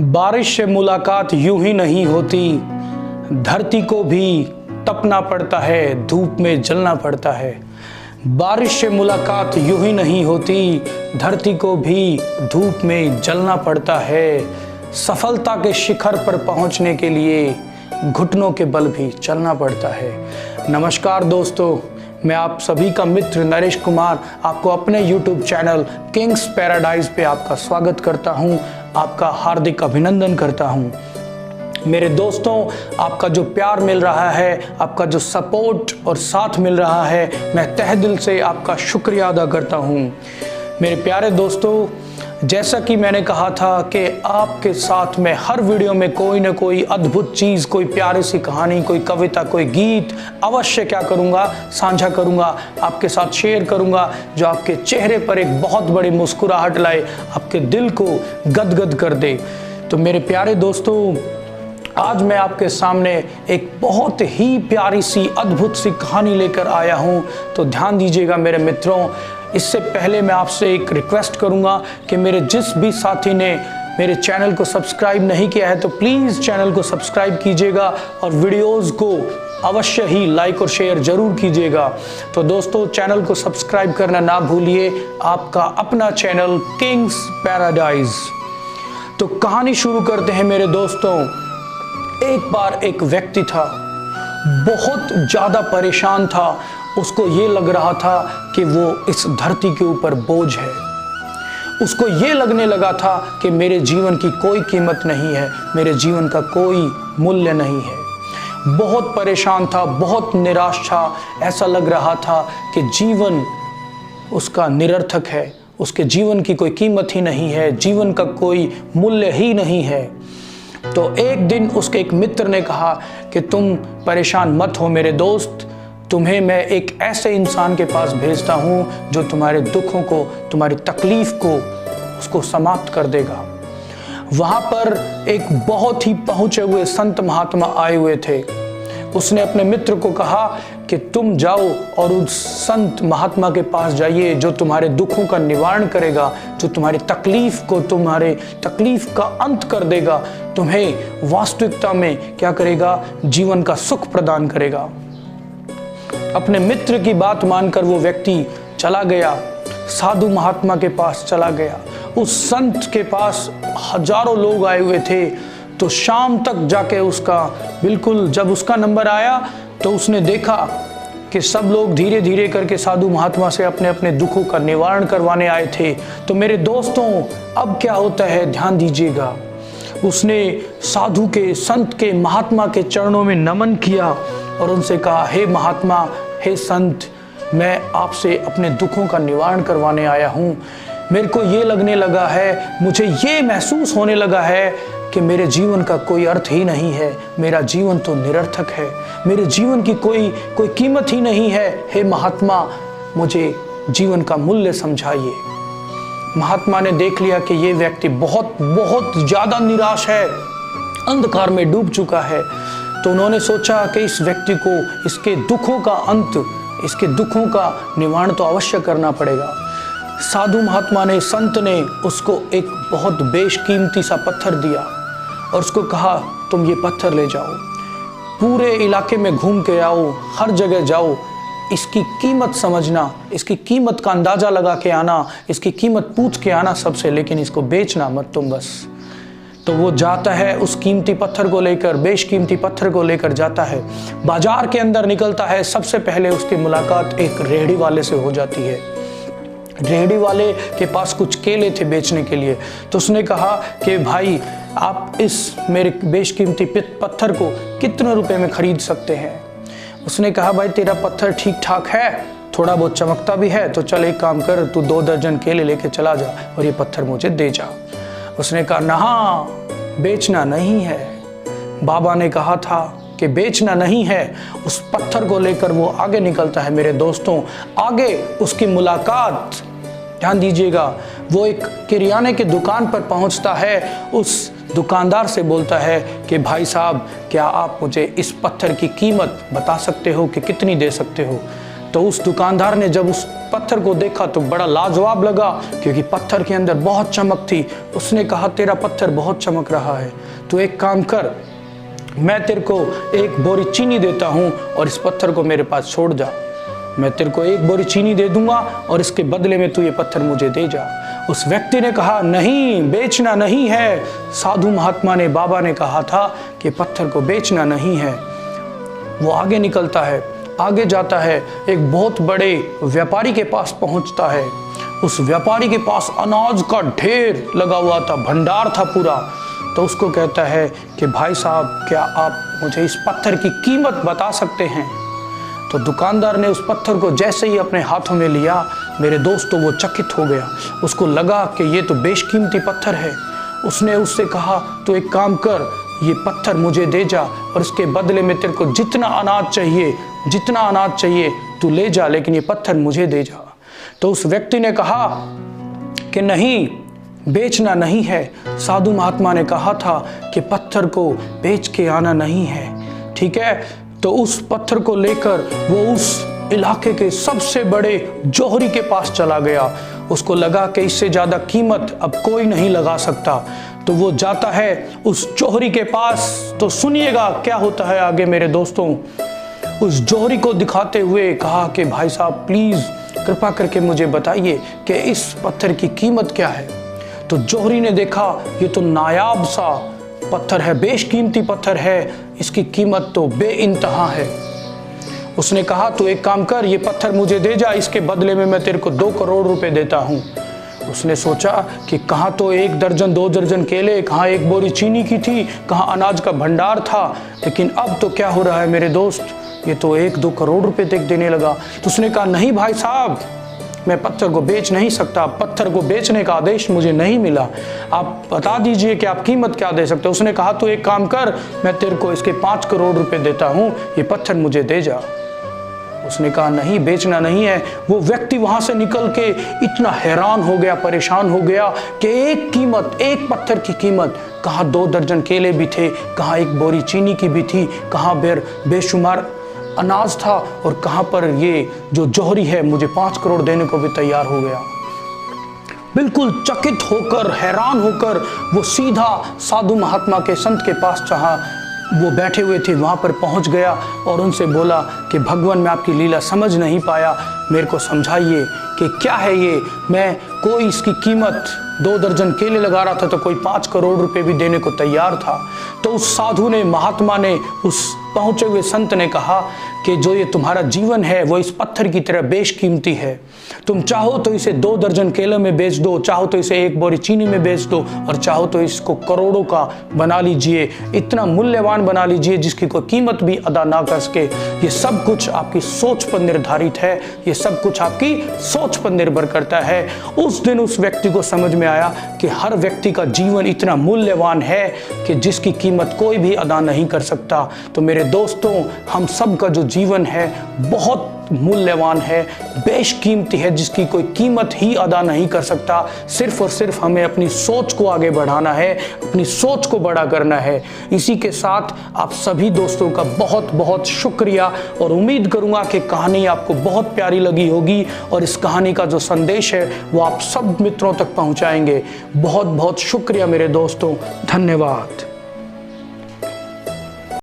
बारिश से मुलाकात यूं ही नहीं होती, धरती को भी तपना पड़ता है, धूप में जलना पड़ता है। बारिश से मुलाकात यूं ही नहीं होती, धरती को भी धूप में जलना पड़ता है। सफलता के शिखर पर पहुंचने के लिए घुटनों के बल भी चलना पड़ता है। नमस्कार दोस्तों, मैं आप सभी का मित्र नरेश कुमार आपको अपने YouTube चैनल किंग्स पैराडाइज पे आपका स्वागत करता हूं, आपका हार्दिक अभिनंदन करता हूं। मेरे दोस्तों, आपका जो प्यार मिल रहा है, आपका जो सपोर्ट और साथ मिल रहा है, मैं तहे दिल से आपका शुक्रिया अदा करता हूं। मेरे प्यारे दोस्तों, जैसा कि मैंने कहा था कि आपके साथ मैं हर वीडियो में कोई ना कोई अद्भुत चीज़, कोई प्यारी सी कहानी, कोई कविता, कोई गीत अवश्य क्या करूँगा, साझा करूँगा, आपके साथ शेयर करूँगा, जो आपके चेहरे पर एक बहुत बड़ी मुस्कुराहट लाए, आपके दिल को गदगद कर दे। तो मेरे प्यारे दोस्तों, आज मैं आपके सामने एक बहुत ही प्यारी सी अद्भुत सी कहानी लेकर आया हूँ। तो ध्यान दीजिएगा मेरे मित्रों। इससे पहले मैं आपसे एक रिक्वेस्ट करूंगा कि मेरे जिस भी साथी ने मेरे चैनल को सब्सक्राइब नहीं किया है तो प्लीज़ चैनल को सब्सक्राइब कीजिएगा और वीडियोस को अवश्य ही लाइक और शेयर जरूर कीजिएगा। तो दोस्तों, चैनल को सब्सक्राइब करना ना भूलिए। आपका अपना चैनल किंग्स पैराडाइज। तो कहानी शुरू करते हैं मेरे दोस्तों। एक बार एक व्यक्ति था, बहुत ज़्यादा परेशान था। उसको ये लग रहा था कि वो इस धरती के ऊपर बोझ है। उसको ये लगने लगा था कि मेरे जीवन की कोई कीमत नहीं है, मेरे जीवन का कोई मूल्य नहीं है। बहुत परेशान था, बहुत निराश था। ऐसा लग रहा था कि जीवन उसका निरर्थक है, उसके जीवन की कोई कीमत ही नहीं है, जीवन का कोई मूल्य ही नहीं है। तो एक दिन उसके एक मित्र ने कहा कि तुम परेशान मत हो मेरे दोस्त, तुम्हें मैं एक ऐसे इंसान के पास भेजता हूँ जो तुम्हारे दुखों को, तुम्हारी तकलीफ को, उसको समाप्त कर देगा। वहाँ पर एक बहुत ही पहुँचे हुए संत महात्मा आए हुए थे। उसने अपने मित्र को कहा कि तुम जाओ और उस संत महात्मा के पास जाइए जो तुम्हारे दुखों का निवारण करेगा, जो तुम्हारी तकलीफ को, तुम्हारे तकलीफ का अंत कर देगा, तुम्हें वास्तविकता में क्या करेगा, जीवन का सुख प्रदान करेगा। अपने मित्र की बात मानकर वो व्यक्ति चला गया, साधु महात्मा के पास चला गया। उस संत के पास हजारों लोग आए हुए थे। तो शाम तक जाके उसका बिल्कुल जब उसका नंबर आया तो उसने देखा कि सब लोग धीरे धीरे करके साधु महात्मा से अपने अपने दुखों का निवारण करवाने आए थे। तो मेरे दोस्तों, अब क्या होता है, ध्यान दीजिएगा। उसने साधु के, संत के, महात्मा के चरणों में नमन किया और उनसे कहा, हे महात्मा, हे संत, मैं आपसे अपने दुखों का निवारण करवाने आया हूँ। मेरे को ये लगने लगा है, मुझे ये महसूस होने लगा है कि मेरे जीवन का कोई अर्थ ही नहीं है, मेरा जीवन तो निरर्थक है, मेरे जीवन की कोई कीमत ही नहीं है। हे महात्मा, मुझे जीवन का मूल्य समझाइए। महात्मा ने देख लिया कि ये व्यक्ति बहुत ज़्यादा निराश है, अंधकार में डूब चुका है। तो उन्होंने सोचा कि इस व्यक्ति को इसके दुखों का अंत, इसके दुखों का निवारण तो अवश्य करना पड़ेगा। साधु महात्मा ने, संत ने उसको एक बहुत बेशकीमती सा पत्थर दिया और उसको कहा, तुम ये पत्थर ले जाओ, पूरे इलाके में घूम के आओ, हर जगह जाओ, इसकी कीमत समझना, इसकी कीमत का अंदाज़ा लगा के आना, इसकी कीमत पूछ के आना सबसे, लेकिन इसको बेचना मत तुम बस। तो वो जाता है, उस कीमती पत्थर को लेकर, बेशकीमती पत्थर को लेकर जाता है, बाजार के अंदर निकलता है। सबसे पहले उसकी मुलाकात एक रेहड़ी वाले से हो जाती है। रेहड़ी वाले के पास कुछ केले थे बेचने के लिए। तो उसने कहा कि भाई, आप इस मेरे बेशकीमती पत्थर को कितने रुपए में खरीद सकते हैं? उसने कहा, भाई तेरा पत्थर ठीक ठाक है, थोड़ा बहुत चमकता भी है, तो चल एक काम कर, तू 2 दर्जन केले लेके चला जा और ये पत्थर मुझे दे जा। उसने कहा, ना, बेचना नहीं है। बाबा ने कहा था कि बेचना नहीं है। उस पत्थर को लेकर वो आगे निकलता है। मेरे दोस्तों, आगे उसकी मुलाकात, ध्यान दीजिएगा, वो एक किराने की दुकान पर पहुंचता है। उस दुकानदार से बोलता है कि भाई साहब, क्या आप मुझे इस पत्थर की कीमत बता सकते हो कि कितनी दे सकते हो? तो उस दुकानदार ने जब उस पत्थर को देखा तो बड़ा लाजवाब लगा, क्योंकि पत्थर के अंदर बहुत चमक थी। उसने कहा, तेरा पत्थर बहुत चमक रहा है, तो एक काम कर, मैं तेरे को एक बोरी चीनी देता हूँ और इस पत्थर को मेरे पास छोड़ जा। मैं तेरे को एक बोरी चीनी दे दूंगा और इसके बदले में तू ये पत्थर मुझे दे जा। उस व्यक्ति ने कहा, नहीं, बेचना नहीं है। साधु महात्मा ने, बाबा ने कहा था कि पत्थर को बेचना नहीं है। वो आगे निकलता है, आगे जाता है, एक बहुत बड़े व्यापारी के पास पहुंचता है। उस व्यापारी के पास अनाज का ढेर लगा हुआ था, भंडार था पूरा। तो उसको कहता है कि भाई साहब, क्या आप मुझे इस पत्थर की कीमत बता सकते हैं? तो दुकानदार ने उस पत्थर को जैसे ही अपने हाथों में लिया, मेरे दोस्तों, वो चकित हो गया। उसको लगा कि ये तो बेशकीमती पत्थर है। उसने उससे कहा, तो एक काम कर, ये पत्थर मुझे दे जा और इसके बदले में तेरे को जितना अनाज चाहिए तू ले जा, लेकिन ये पत्थर मुझे दे जा। तो उस व्यक्ति ने कहा कि नहीं, बेचना नहीं है। साधु महात्मा ने कहा था कि पत्थर को बेच के आना नहीं है, ठीक है? तो उस पत्थर को लेकर वो उस इलाके के सबसे बड़े जौहरी के पास चला गया। उसको लगा कि इससे ज़्यादा कीमत अब कोई नहीं लगा सकता। तो वो जाता है उस जौहरी के पास। तो सुनिएगा क्या होता है आगे मेरे दोस्तों। उस जौहरी को दिखाते हुए कहा कि भाई साहब, प्लीज़ कृपा करके मुझे बताइए कि इस पत्थर की कीमत क्या है। तो जौहरी ने देखा, ये तो नायाब सा पत्थर है, बेशकीमती पत्थर है, इसकी कीमत तो बेइंतहा है। उसने कहा, तो एक काम कर, ये पत्थर मुझे दे जा, इसके बदले में मैं तेरे को 2 करोड़ रुपए देता हूँ। उसने सोचा कि कहाँ तो 1 दर्जन 2 दर्जन केले, कहाँ 1 बोरी चीनी की थी, कहाँ अनाज का भंडार था, लेकिन अब तो क्या हो रहा है मेरे दोस्त, ये तो 1-2 करोड़ रुपए तक देने लगा। तो उसने कहा, नहीं भाई साहब, मैं पत्थर को बेच नहीं सकता, पत्थर को बेचने का आदेश मुझे नहीं मिला, आप बता दीजिए कि आप कीमत क्या दे सकते हो। उसने कहा, तो एक काम कर, मैं तेरे को इसके 5 करोड़ रुपए देता हूँ, ये पत्थर मुझे दे जा। उसने कहा, नहीं, बेचना नहीं है। वो व्यक्ति वहां से निकल के इतना हैरान हो गया, परेशान हो गया कि एक पत्थर की कीमत, कहाँ 2 दर्जन केले भी थे, कहाँ 1 बोरी चीनी की भी थी, कहाँ बेशुमार अनाज था, और कहाँ पर ये जो जौहरी है मुझे 5 करोड़ देने को भी तैयार हो गया। बिल्कुल चकित होकर, हैरान होकर वो सीधा साधु महात्मा के, संत के पास, जहाँ वो बैठे हुए थे वहाँ पर पहुँच गया और उनसे बोला कि भगवान, मैं आपकी लीला समझ नहीं पाया, मेरे को समझाइए कि क्या है ये। मैं कोई इसकी कीमत 2 दर्जन केले लगा रहा था तो कोई 5 करोड़ रुपए भी देने को तैयार था। तो उस साधु ने, महात्मा ने, उस पहुँचे हुए संत ने कहा कि जो ये तुम्हारा जीवन है वो इस पत्थर की तरह बेशकीमती है। तुम चाहो तो इसे 2 दर्जन केले में बेच दो, चाहो तो इसे 1 बोरी चीनी में बेच दो, और चाहो तो इसको करोड़ों का बना लीजिए, इतना मूल्यवान बना लीजिए जिसकी कोई कीमत भी अदा ना कर सके। ये सब कुछ आपकी सोच पर निर्धारित है, ये सब कुछ आपकी सोच पर निर्भर करता है। उस दिन उस व्यक्ति को समझ में आया कि हर व्यक्ति का जीवन इतना मूल्यवान है कि जिसकी कीमत कोई भी अदा नहीं कर सकता। तो मेरे दोस्तों, हम सब का जो जीवन है बहुत मूल्यवान है, बेशकीमती है, जिसकी कोई कीमत ही अदा नहीं कर सकता। सिर्फ और सिर्फ हमें अपनी सोच को आगे बढ़ाना है, अपनी सोच को बड़ा करना है। इसी के साथ आप सभी दोस्तों का बहुत बहुत शुक्रिया, और उम्मीद करूंगा कि कहानी आपको बहुत प्यारी लगी होगी और इस कहानी का जो संदेश है वो आप सब मित्रों तक पहुंचाएंगे। बहुत बहुत शुक्रिया मेरे दोस्तों, धन्यवाद।